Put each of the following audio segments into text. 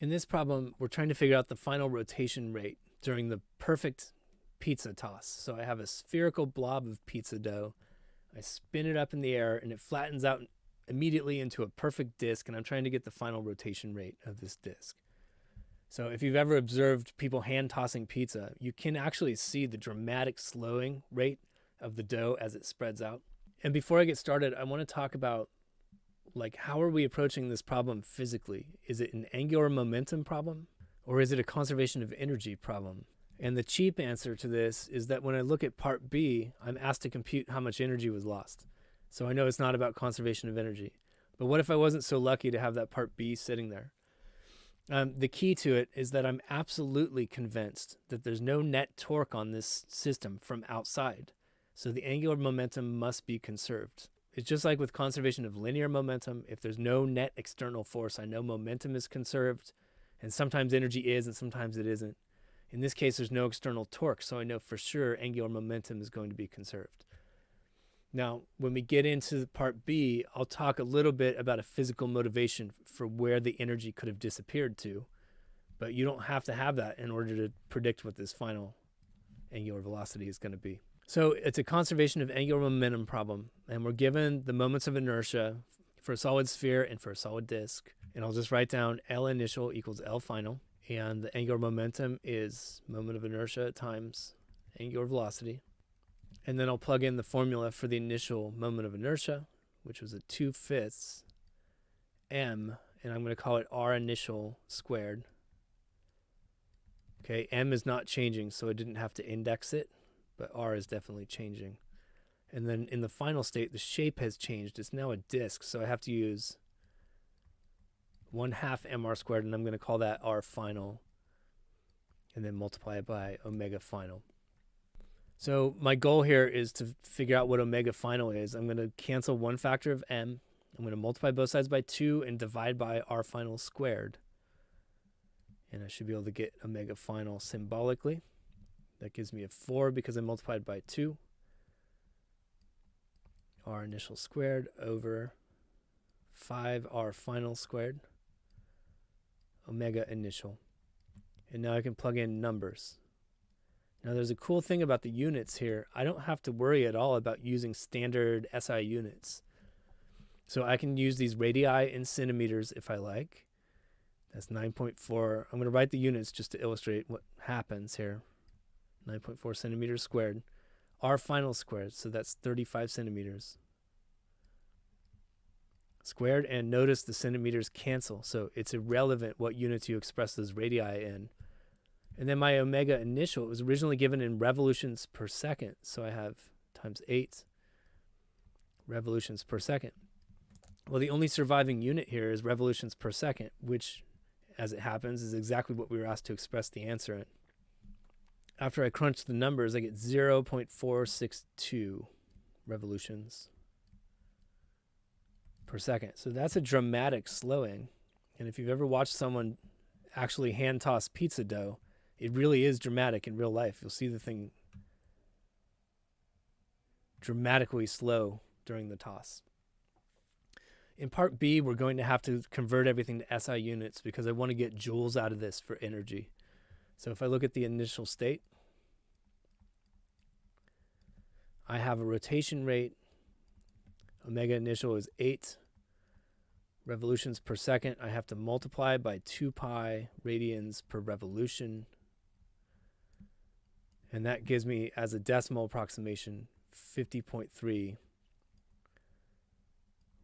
In this problem, we're trying to figure out the final rotation rate during the perfect pizza toss. So I have a spherical blob of pizza dough. I spin it up in the air and it flattens out immediately into a perfect disc, and I'm trying to get the final rotation rate of this disc. So if you've ever observed people hand tossing pizza, you can actually see the dramatic slowing rate of the dough as it spreads out. And before I get started, I want to talk about how are we approaching this problem physically? Is it an angular momentum problem, or is it a conservation of energy problem? And the cheap answer to this is that when I look at part B, I'm asked to compute how much energy was lost. So I know it's not about conservation of energy. But what if I wasn't so lucky to have that part B sitting there? The key to it is that I'm absolutely convinced that there's no net torque on this system from outside. So the angular momentum must be conserved. It's just like with conservation of linear momentum. If there's no net external force, I know momentum is conserved, and sometimes energy is and sometimes it isn't. In this case, there's no external torque, so I know for sure angular momentum is going to be conserved. Now, when we get into part B, I'll talk a little bit about a physical motivation for where the energy could have disappeared to, but you don't have to have that in order to predict what this final angular velocity is going to be. So it's a conservation of angular momentum problem, and we're given the moments of inertia for a solid sphere and for a solid disk. And I'll just write down L initial equals L final, and the angular momentum is moment of inertia times angular velocity. And then I'll plug in the formula for the initial moment of inertia, which was a 2/5 m, and I'm going to call it R initial squared. Okay, m is not changing, so I didn't have to index it, but R is definitely changing. And then in the final state, the shape has changed. It's now a disk, so I have to use 1/2 mr squared, and I'm going to call that R final, and then multiply it by omega final. So my goal here is to figure out what omega final is. I'm going to cancel one factor of m. I'm going to multiply both sides by 2 and divide by R final squared. And I should be able to get omega final symbolically. That gives me a 4 because I multiplied by 2. R initial squared over 5R final squared, omega initial. And now I can plug in numbers. Now there's a cool thing about the units here. I don't have to worry at all about using standard SI units. So I can use these radii in centimeters if I like. That's 9.4. I'm going to write the units just to illustrate what happens here. 9.4 centimeters squared. R final squared, so that's 35 centimeters squared. And notice the centimeters cancel, so it's irrelevant what units you express those radii in. And then my omega initial, it was originally given in revolutions per second, so I have times 8 revolutions per second. Well, the only surviving unit here is revolutions per second, which, as it happens, is exactly what we were asked to express the answer in. After I crunch the numbers, I get 0.462 revolutions per second. So that's a dramatic slowing. And if you've ever watched someone actually hand toss pizza dough, it really is dramatic in real life. You'll see the thing dramatically slow during the toss. In part B, we're going to have to convert everything to SI units because I want to get joules out of this for energy. So if I look at the initial state, I have a rotation rate. Omega initial is 8 revolutions per second. I have to multiply by 2 pi radians per revolution. And that gives me, as a decimal approximation, 50.3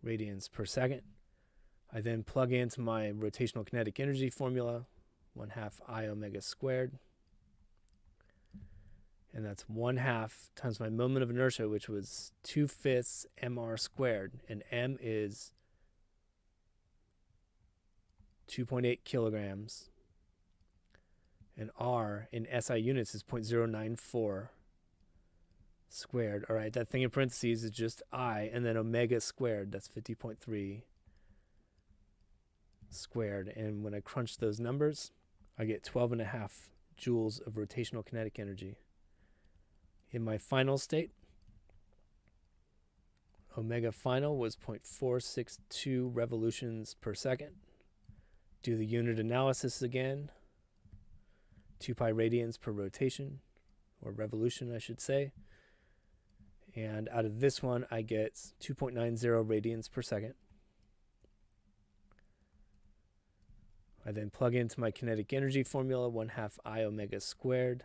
radians per second. I then plug into my rotational kinetic energy formula, 1/2 I omega squared. And that's 1/2 times my moment of inertia, which was 2/5 mr squared. And m is 2.8 kilograms. And R in SI units is 0.094 squared. All right, that thing in parentheses is just I, and then omega squared, that's 50.3 squared. And when I crunch those numbers, I get 12.5 joules of rotational kinetic energy. In my final state, omega final was 0.462 revolutions per second. Do the unit analysis again. 2 pi radians per rotation, or revolution, I should say. And out of this one, I get 2.90 radians per second. I then plug into my kinetic energy formula, 1/2 I omega squared.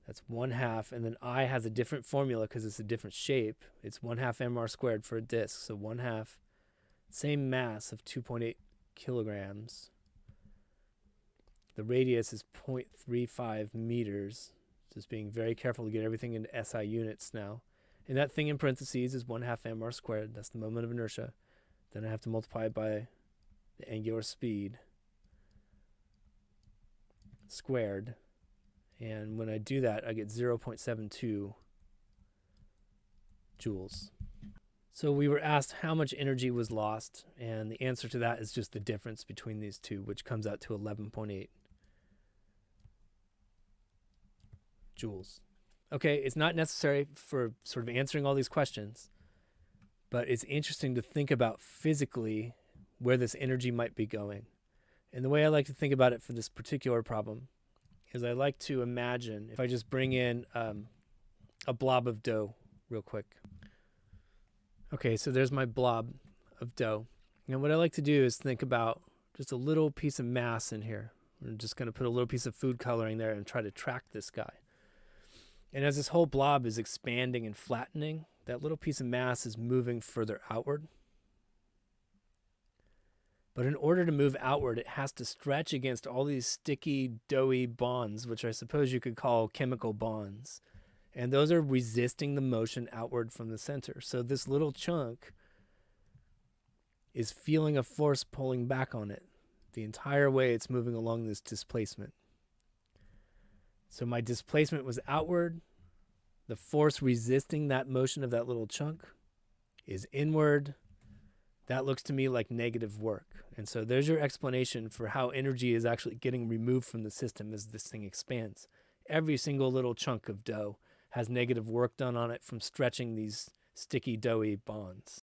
That's 1/2, and then I has a different formula because it's a different shape. It's 1/2 mr squared for a disk, so 1/2, same mass of 2.8 kilograms. The radius is 0.35 meters. Just being very careful to get everything into SI units now. And that thing in parentheses is 1/2 mr squared. That's the moment of inertia. Then I have to multiply it by the angular speed squared. And when I do that, I get 0.72 joules. So we were asked how much energy was lost, and the answer to that is just the difference between these two, which comes out to 11.8 joules. Okay, it's not necessary for sort of answering all these questions, but it's interesting to think about physically where this energy might be going. And the way I like to think about it for this particular problem is I like to imagine if I just bring in a blob of dough real quick. Okay, so there's my blob of dough. And what I like to do is think about just a little piece of mass in here. I'm just going to put a little piece of food coloring there and try to track this guy. And as this whole blob is expanding and flattening, that little piece of mass is moving further outward. But in order to move outward, it has to stretch against all these sticky, doughy bonds, which I suppose you could call chemical bonds. And those are resisting the motion outward from the center. So this little chunk is feeling a force pulling back on it the entire way it's moving along this displacement. So my displacement was outward. The force resisting that motion of that little chunk is inward. That looks to me like negative work. And so there's your explanation for how energy is actually getting removed from the system as this thing expands. Every single little chunk of dough has negative work done on it from stretching these sticky, doughy bonds.